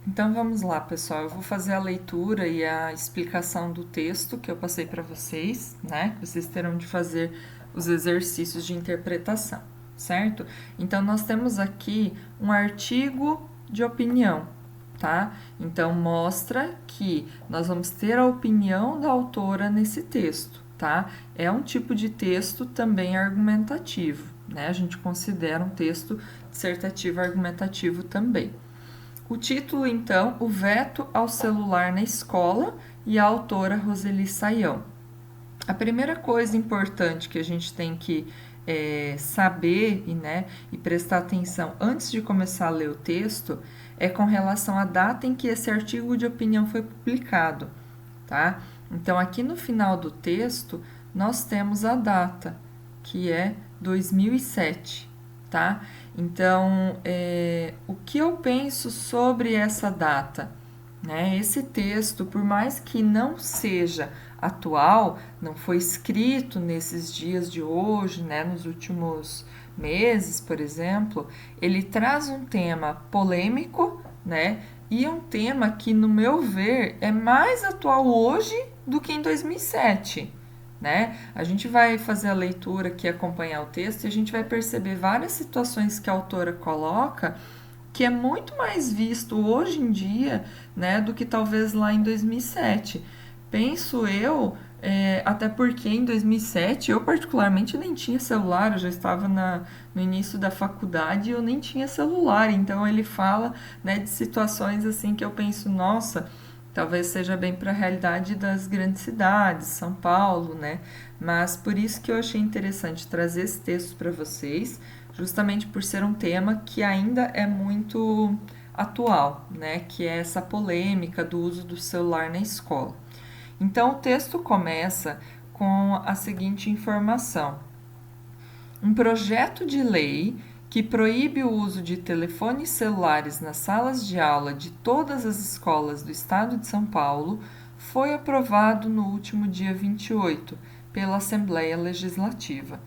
Então vamos lá, pessoal. Eu vou fazer a leitura e a explicação do texto que eu passei para vocês, né? Vocês terão de fazer os exercícios de interpretação, certo? Então nós temos aqui um artigo de opinião, tá? Então mostra que nós vamos ter a opinião da autora nesse texto, tá? É um tipo de texto também argumentativo, né? A gente considera um texto dissertativo argumentativo também. O título, então, O Veto ao Celular na Escola e a autora Roseli Saião. A primeira coisa importante que a gente tem que saber e prestar atenção antes de começar a ler o texto é com relação à data em que esse artigo de opinião foi publicado, tá? Então, aqui no final do texto, nós temos a data, que é 2007, tá? Então, o que eu penso sobre essa data? Né? Esse texto, por mais que não seja atual, não foi escrito nesses dias de hoje, né, nos últimos meses, por exemplo, ele traz um tema polêmico, né, e um tema que, no meu ver, é mais atual hoje do que em 2007. Né? A gente vai fazer a leitura aqui, acompanhar o texto, e a gente vai perceber várias situações que a autora coloca que é muito mais visto hoje em dia, né, do que talvez lá em 2007. Penso eu, até porque em 2007 eu particularmente nem tinha celular, eu já estava no início da faculdade e eu nem tinha celular, então ele fala, né, de situações assim que eu penso, nossa, talvez seja bem para a realidade das grandes cidades, São Paulo, né? Mas por isso que eu achei interessante trazer esse texto para vocês, justamente por ser um tema que ainda é muito atual, né? Que é essa polêmica do uso do celular na escola. Então o texto começa com a seguinte informação: um projeto de lei que proíbe o uso de telefones celulares nas salas de aula de todas as escolas do estado de São Paulo foi aprovado no último dia 28 pela Assembleia Legislativa.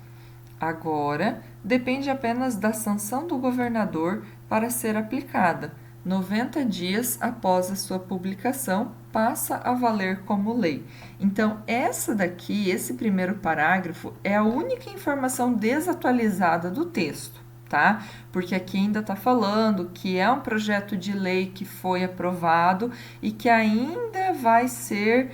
Agora, depende apenas da sanção do governador para ser aplicada. 90 dias após a sua publicação, passa a valer como lei. Então, essa daqui, esse primeiro parágrafo, é a única informação desatualizada do texto, tá? Porque aqui ainda está falando que é um projeto de lei que foi aprovado e que ainda vai ser,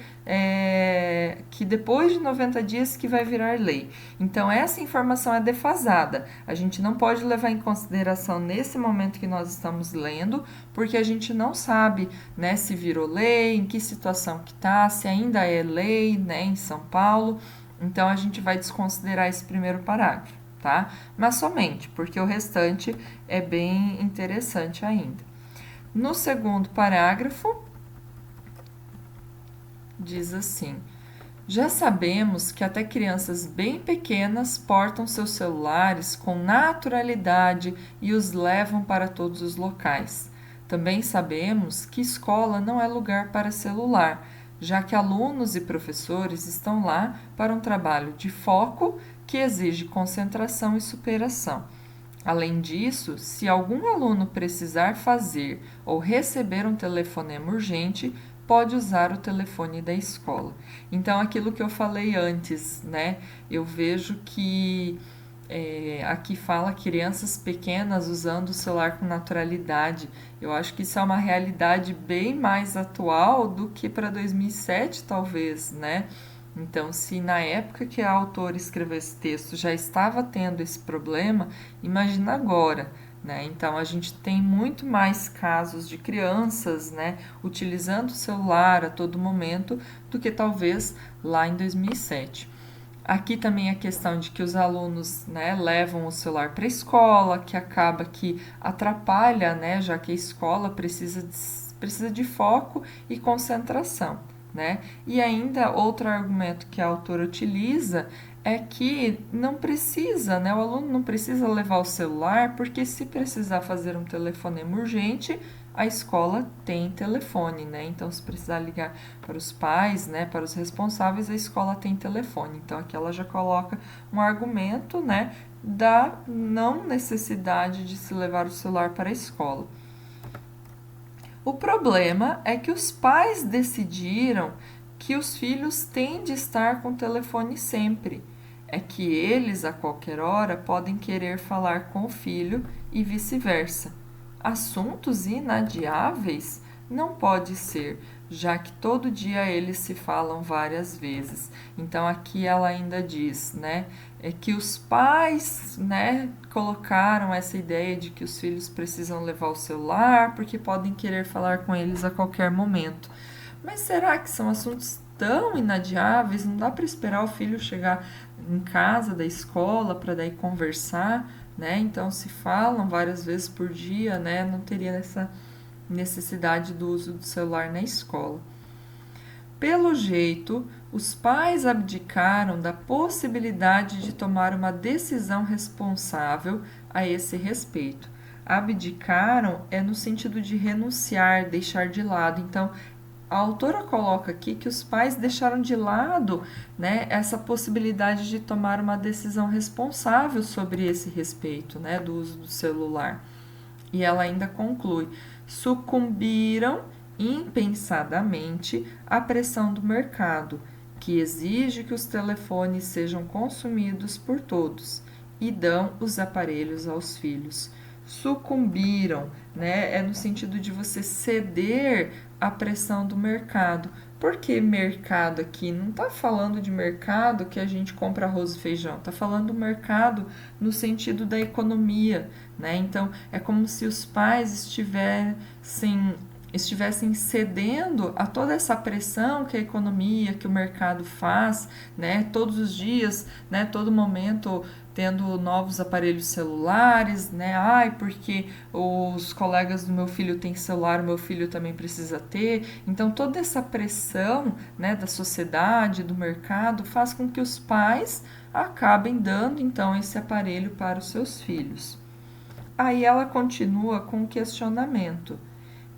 que depois de 90 dias que vai virar lei. Então, essa informação é defasada. A gente não pode levar em consideração nesse momento que nós estamos lendo, porque a gente não sabe, né, se virou lei, em que situação que está, se ainda é lei, né, em São Paulo. Então, a gente vai desconsiderar esse primeiro parágrafo, tá? Mas somente, porque o restante é bem interessante ainda. No segundo parágrafo, diz assim: já sabemos que até crianças bem pequenas portam seus celulares com naturalidade e os levam para todos os locais. Também sabemos que escola não é lugar para celular, já que alunos e professores estão lá para um trabalho de foco que exige concentração e superação. Além disso, se algum aluno precisar fazer ou receber um telefonema urgente, pode usar o telefone da escola. Então, aquilo que eu falei antes, né? Eu vejo que aqui fala crianças pequenas usando o celular com naturalidade. Eu acho que isso é uma realidade bem mais atual do que para 2007, talvez, né? Então, se na época que a autora escreveu esse texto já estava tendo esse problema, imagina agora, né? Então, a gente tem muito mais casos de crianças, né, utilizando o celular a todo momento do que talvez lá em 2007. Aqui também a questão de que os alunos, né, levam o celular para a escola, que acaba que atrapalha, né, já que a escola precisa de foco e concentração. Né? E ainda outro argumento que a autora utiliza é que não precisa, né? O aluno não precisa levar o celular, porque se precisar fazer um telefonema urgente, a escola tem telefone, né? Então, se precisar ligar para os pais, né, para os responsáveis, a escola tem telefone. Então, aqui ela já coloca um argumento, né, da não necessidade de se levar o celular para a escola. O problema é que os pais decidiram que os filhos têm de estar com o telefone sempre. É que eles, a qualquer hora, podem querer falar com o filho e vice-versa. Assuntos inadiáveis? Não pode ser, já que todo dia eles se falam várias vezes. Então aqui ela ainda diz, né, é que os pais, né, colocaram essa ideia de que os filhos precisam levar o celular porque podem querer falar com eles a qualquer momento. Mas será que são assuntos tão inadiáveis? Não dá para esperar o filho chegar em casa da escola para daí conversar, né? Então se falam várias vezes por dia, né? Não teria essa necessidade do uso do celular na escola. Pelo jeito, os pais abdicaram da possibilidade de tomar uma decisão responsável a esse respeito. Abdicaram é no sentido de renunciar, deixar de lado. Então, a autora coloca aqui que os pais deixaram de lado, né, essa possibilidade de tomar uma decisão responsável sobre esse respeito, né, do uso do celular. E ela ainda conclui: sucumbiram impensadamente à pressão do mercado, que exige que os telefones sejam consumidos por todos, e dão os aparelhos aos filhos. Sucumbiram, né? É no sentido de você ceder à pressão do mercado. Por que mercado aqui? Não está falando de mercado que a gente compra arroz e feijão, está falando do mercado no sentido da economia, né? Então é como se os pais estivessem cedendo a toda essa pressão que a economia, que o mercado faz, né? Todos os dias, né? Todo momento tendo novos aparelhos celulares, né? Ai, porque os colegas do meu filho têm celular, o meu filho também precisa ter. Então toda essa pressão, né, da sociedade, do mercado, faz com que os pais acabem dando então esse aparelho para os seus filhos. Aí ela continua com o questionamento: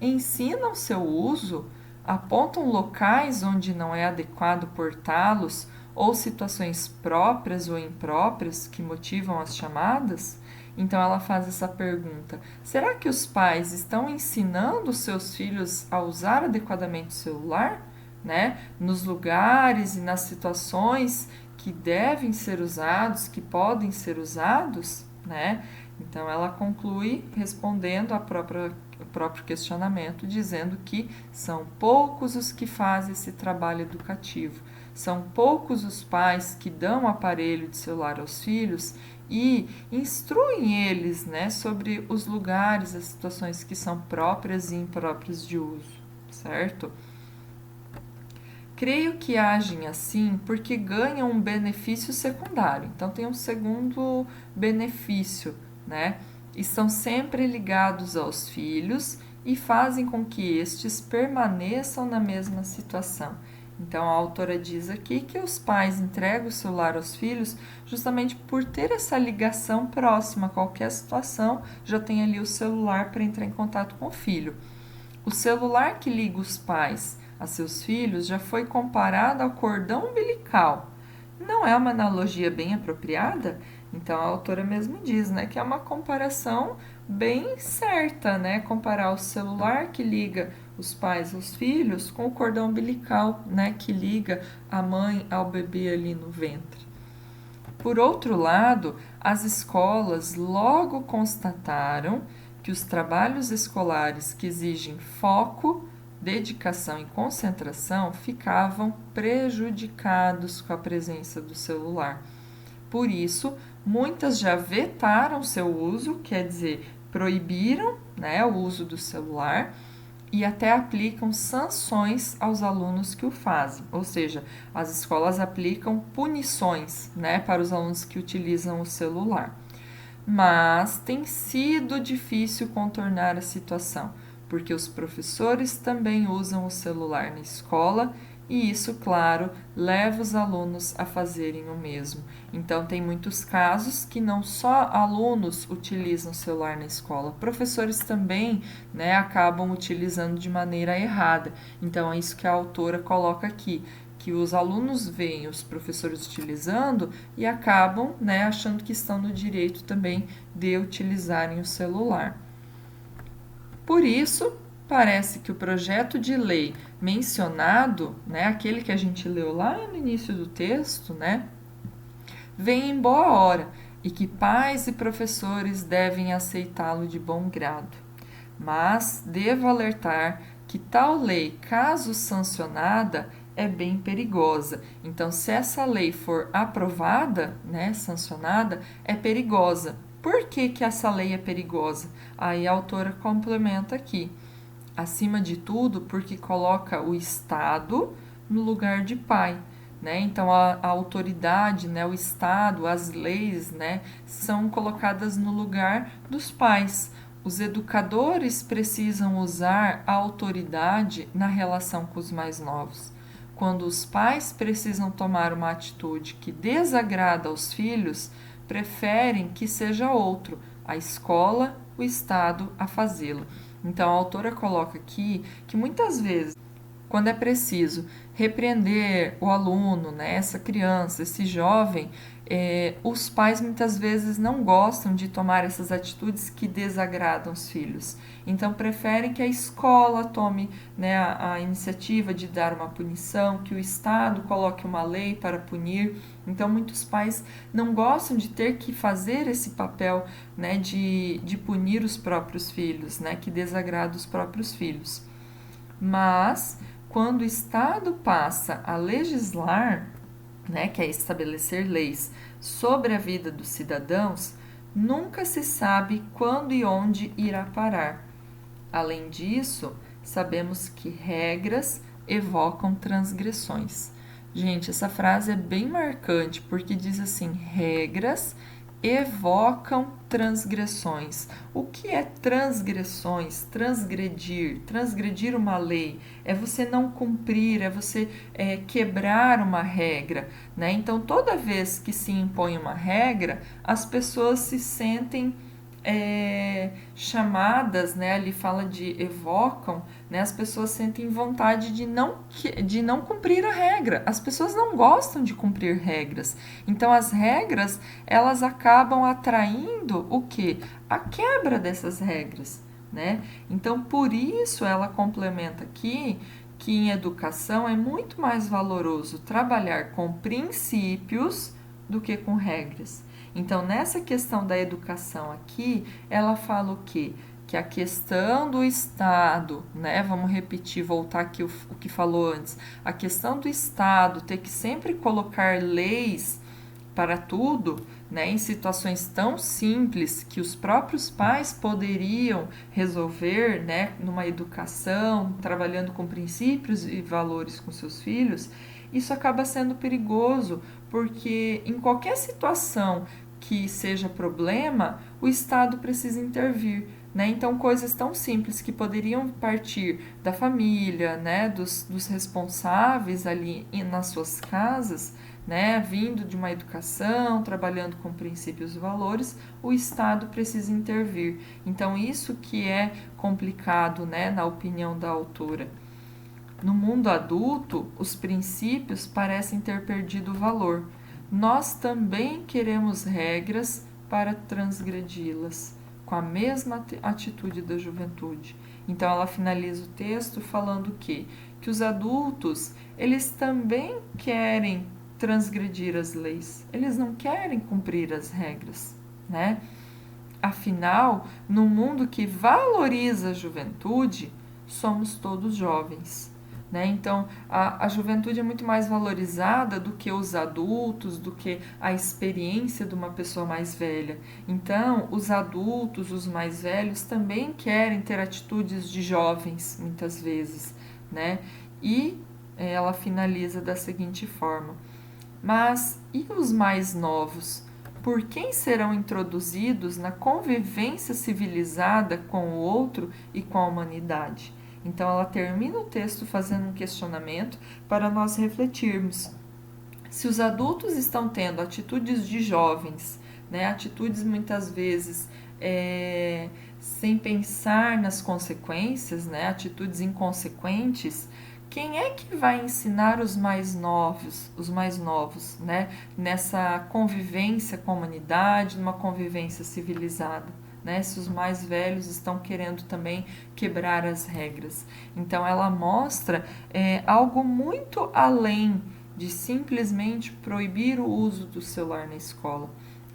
ensinam seu uso? Apontam locais onde não é adequado portá-los ou situações próprias ou impróprias que motivam as chamadas? Então ela faz essa pergunta: será que os pais estão ensinando os seus filhos a usar adequadamente o celular, né? Nos lugares e nas situações que devem ser usados, que podem ser usados, né? Então ela conclui respondendo o próprio questionamento, dizendo que são poucos os que fazem esse trabalho educativo, são poucos os pais que dão o aparelho de celular aos filhos e instruem eles, né, sobre os lugares, as situações que são próprias e impróprias de uso, certo? Creio que agem assim porque ganham um benefício secundário. Então tem um segundo benefício, né? Estão sempre ligados aos filhos e fazem com que estes permaneçam na mesma situação. Então a autora diz aqui que os pais entregam o celular aos filhos justamente por ter essa ligação próxima. Qualquer situação já tem ali o celular para entrar em contato com o filho. O celular que liga os pais a seus filhos já foi comparado ao cordão umbilical. Não é uma analogia bem apropriada? Então a autora mesmo diz, né, que é uma comparação bem certa, né, comparar o celular que liga os pais aos filhos com o cordão umbilical, né, que liga a mãe ao bebê ali no ventre. Por outro lado, as escolas logo constataram que os trabalhos escolares que exigem foco, dedicação e concentração ficavam prejudicados com a presença do celular. Por isso, muitas já vetaram seu uso, quer dizer, proibiram, né, o uso do celular e até aplicam sanções aos alunos que o fazem. Ou seja, as escolas aplicam punições, né, para os alunos que utilizam o celular. Mas tem sido difícil contornar a situação, porque os professores também usam o celular na escola e isso, claro, leva os alunos a fazerem o mesmo. Então, tem muitos casos que não só alunos utilizam o celular na escola, professores também, né, acabam utilizando de maneira errada. Então, é isso que a autora coloca aqui, que os alunos veem os professores utilizando e acabam, né, achando que estão no direito também de utilizarem o celular. Por isso, parece que o projeto de lei mencionado, né, aquele que a gente leu lá no início do texto, né, vem em boa hora e que pais e professores devem aceitá-lo de bom grado. Mas devo alertar que tal lei, caso sancionada, é bem perigosa. Então, se essa lei for aprovada, né, sancionada, é perigosa. Por que, que essa lei é perigosa? Aí a autora complementa aqui. Acima de tudo, porque coloca o Estado no lugar de pai. Né? Então, a autoridade, né, o Estado, as leis, né, são colocadas no lugar dos pais. Os educadores precisam usar a autoridade na relação com os mais novos. Quando os pais precisam tomar uma atitude que desagrada aos filhos, preferem que seja outro, a escola, o Estado, a fazê-lo. Então, a autora coloca aqui que muitas vezes, quando é preciso repreender o aluno, né, essa criança, esse jovem, os pais muitas vezes não gostam de tomar essas atitudes que desagradam os filhos. Então, preferem que a escola tome, né, a iniciativa de dar uma punição, que o Estado coloque uma lei para punir. Então, muitos pais não gostam de ter que fazer esse papel, né, de punir os próprios filhos, né, que desagrada os próprios filhos. Mas, quando o Estado passa a legislar, né, que é estabelecer leis sobre a vida dos cidadãos, nunca se sabe quando e onde irá parar. Além disso, sabemos que regras evocam transgressões. Gente, essa frase é bem marcante porque diz assim: regras evocam transgressões. O que é transgressões? Transgredir. Transgredir uma lei é você não cumprir, é você quebrar uma regra, né? Então, toda vez que se impõe uma regra, as pessoas se sentem chamadas, né? Ali fala de evocam, né? As pessoas sentem vontade de não cumprir a regra. As pessoas não gostam de cumprir regras. Então, as regras, elas acabam atraindo o quê? A quebra dessas regras, né? Então, por isso ela complementa aqui que em educação é muito mais valoroso trabalhar com princípios do que com regras. Então, nessa questão da educação aqui, ela fala o quê? Que a questão do Estado, né? Vamos repetir, voltar aqui o que falou antes. A questão do Estado ter que sempre colocar leis para tudo, né, em situações tão simples que os próprios pais poderiam resolver, né, numa educação, trabalhando com princípios e valores com seus filhos, isso acaba sendo perigoso, porque em qualquer situação que seja problema, o Estado precisa intervir. Né? Então, coisas tão simples que poderiam partir da família, né, dos responsáveis ali nas suas casas, né, vindo de uma educação, trabalhando com princípios e valores, o Estado precisa intervir. Então, isso que é complicado, né, na opinião da autora. No mundo adulto, os princípios parecem ter perdido o valor. Nós também queremos regras para transgredi-las, com a mesma atitude da juventude. Então ela finaliza o texto falando que os adultos, eles também querem transgredir as leis. Eles não querem cumprir as regras, né? Afinal, no mundo que valoriza a juventude, somos todos jovens. Né? Então, a juventude é muito mais valorizada do que os adultos, do que a experiência de uma pessoa mais velha. Então, os adultos, os mais velhos, também querem ter atitudes de jovens, muitas vezes. Né? E ela finaliza da seguinte forma: mas e os mais novos? Por quem serão introduzidos na convivência civilizada com o outro e com a humanidade? Então, ela termina o texto fazendo um questionamento para nós refletirmos. Se os adultos estão tendo atitudes de jovens, né, atitudes muitas vezes sem pensar nas consequências, né, atitudes inconsequentes, quem é que vai ensinar os mais novos, né, nessa convivência com a humanidade, numa convivência civilizada? né? Se os mais velhos estão querendo também quebrar as regras. Então, ela mostra algo muito além de simplesmente proibir o uso do celular na escola.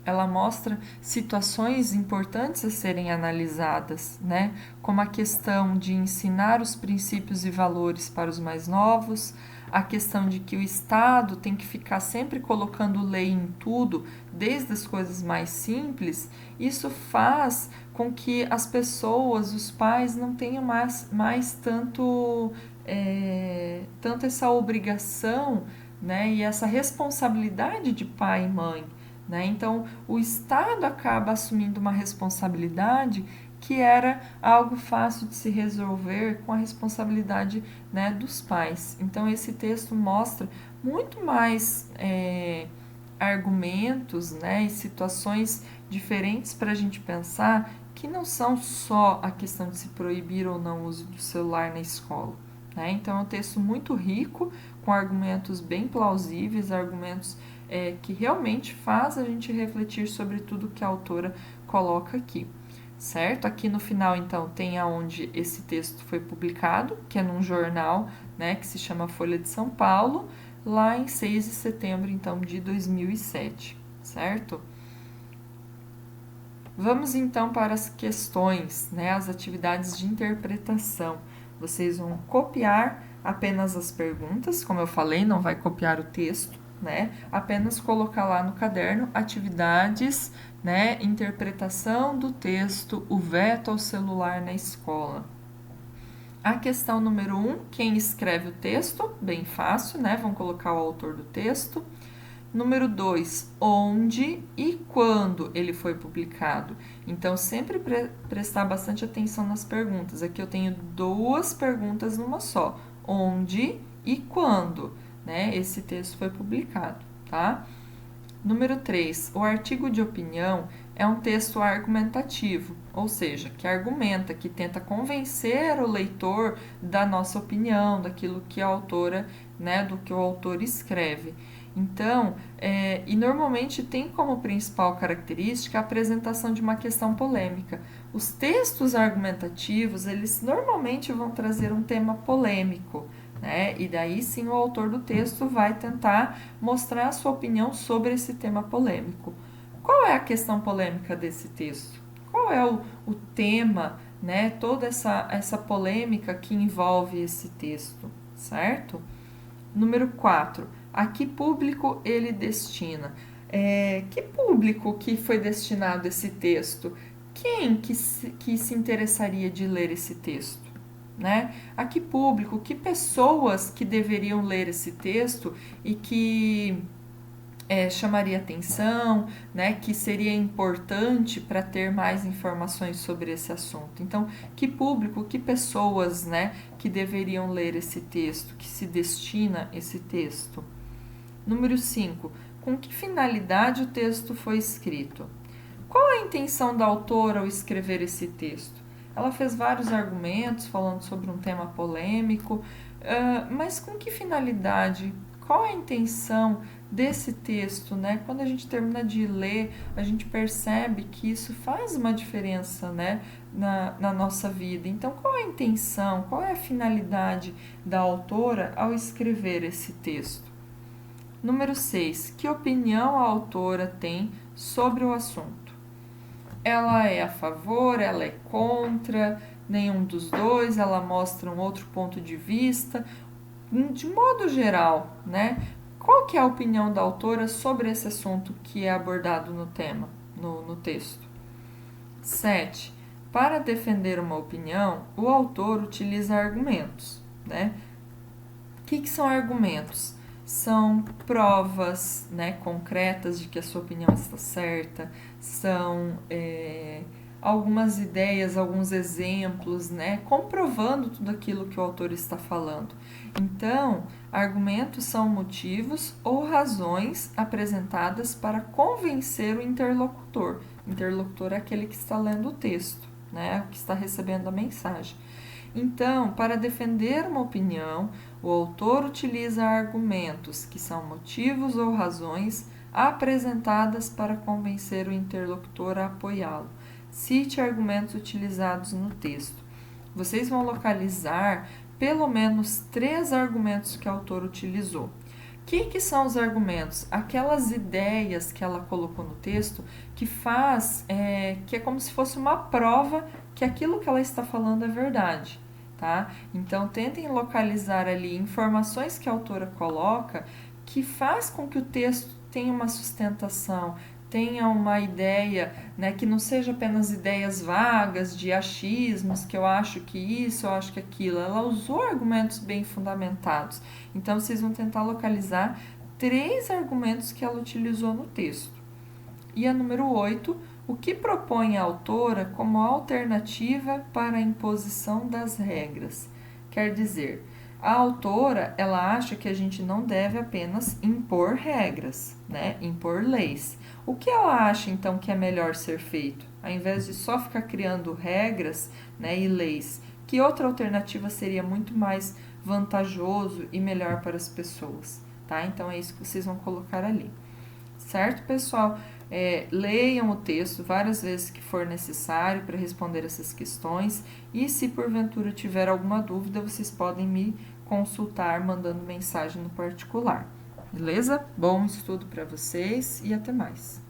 Ela mostra situações importantes a serem analisadas, né? Como a questão de ensinar os princípios e valores para os mais novos, a questão de que o Estado tem que ficar sempre colocando lei em tudo, desde as coisas mais simples. Isso faz com que as pessoas, os pais, não tenham mais tanto essa obrigação, né, e essa responsabilidade de pai e mãe, né? Então, o Estado acaba assumindo uma responsabilidade que era algo fácil de se resolver com a responsabilidade, né, dos pais. Então, esse texto mostra muito mais argumentos, né, e situações diferentes para a gente pensar, que não são só a questão de se proibir ou não o uso do celular na escola. Né? Então, é um texto muito rico, com argumentos bem plausíveis, argumentos que realmente faz a gente refletir sobre tudo que a autora coloca aqui, certo? Aqui no final, então, tem aonde esse texto foi publicado, que é num jornal, né, que se chama Folha de São Paulo, lá em 6 de setembro, então, de 2007, certo? Vamos, então, para as questões, né, as atividades de interpretação. Vocês vão copiar apenas as perguntas, como eu falei, não vai copiar o texto, né? Apenas colocar lá no caderno atividades, né? Interpretação do texto, o veto ao celular na escola. A questão número 1, quem escreve o texto? Bem fácil, né? Vão colocar o autor do texto. Número 2, onde e quando ele foi publicado. Então, sempre prestar bastante atenção nas perguntas. Aqui eu tenho 2 perguntas numa só. Onde e quando, né, esse texto foi publicado, tá? Número 3, o artigo de opinião é um texto argumentativo, ou seja, que argumenta, que tenta convencer o leitor da nossa opinião, daquilo que a autora, né, do que o autor escreve. Então, e normalmente tem como principal característica a apresentação de uma questão polêmica. Os textos argumentativos, eles normalmente vão trazer um tema polêmico, né? E daí sim o autor do texto vai tentar mostrar a sua opinião sobre esse tema polêmico. Qual é a questão polêmica desse texto? Qual é o tema, né? Toda essa polêmica que envolve esse texto, certo? Número 4. A que público ele destina? Que público que foi destinado esse texto? Quem que se interessaria de ler esse texto? Né? A que público, que pessoas que deveriam ler esse texto e que chamaria atenção, né, que seria importante para ter mais informações sobre esse assunto. Então, que público, que pessoas, né, que deveriam ler esse texto, que se destina esse texto. Número 5. Com que finalidade o texto foi escrito? Qual a intenção da autora ao escrever esse texto? Ela fez vários argumentos falando sobre um tema polêmico, mas com que finalidade? Qual a intenção desse texto, né? Quando a gente termina de ler, a gente percebe que isso faz uma diferença, né, na nossa vida. Então, qual é a intenção, qual é a finalidade da autora ao escrever esse texto? Número 6. Que opinião a autora tem sobre o assunto? Ela é a favor, ela é contra, nenhum dos dois, ela mostra um outro ponto de vista. De modo geral, né? Qual que é a opinião da autora sobre esse assunto que é abordado no tema, no texto? 7. Para defender uma opinião, o autor utiliza argumentos, né? O que são argumentos? São provas, né, concretas de que a sua opinião está certa, são algumas ideias, alguns exemplos, né, comprovando tudo aquilo que o autor está falando. Então, argumentos são motivos ou razões apresentadas para convencer o interlocutor. O interlocutor é aquele que está lendo o texto, né, que está recebendo a mensagem. Então, para defender uma opinião, o autor utiliza argumentos que são motivos ou razões apresentadas para convencer o interlocutor a apoiá-lo. cite argumentos utilizados no texto. Vocês vão localizar pelo menos 3 argumentos que a autora utilizou. O que são os argumentos? Aquelas ideias que ela colocou no texto que que é como se fosse uma prova que aquilo que ela está falando é verdade, tá? Então, tentem localizar ali informações que a autora coloca que faz com que o texto tenha uma sustentação, tenha uma ideia, né, que não seja apenas ideias vagas de achismos, que eu acho que isso, eu acho que aquilo. Ela usou argumentos bem fundamentados. Então, vocês vão tentar localizar 3 argumentos que ela utilizou no texto. E a número 8, o que propõe a autora como alternativa para a imposição das regras? Quer dizer, a autora, ela acha que a gente não deve apenas impor regras, né? Impor leis. O que ela acha, então, que é melhor ser feito? Ao invés de só ficar criando regras, né, e leis, que outra alternativa seria muito mais vantajoso e melhor para as pessoas, tá? Então, é isso que vocês vão colocar ali. Certo, pessoal? Leiam o texto várias vezes que for necessário para responder essas questões e se porventura tiver alguma dúvida, vocês podem me consultar mandando mensagem no particular. Beleza? Bom estudo para vocês e até mais.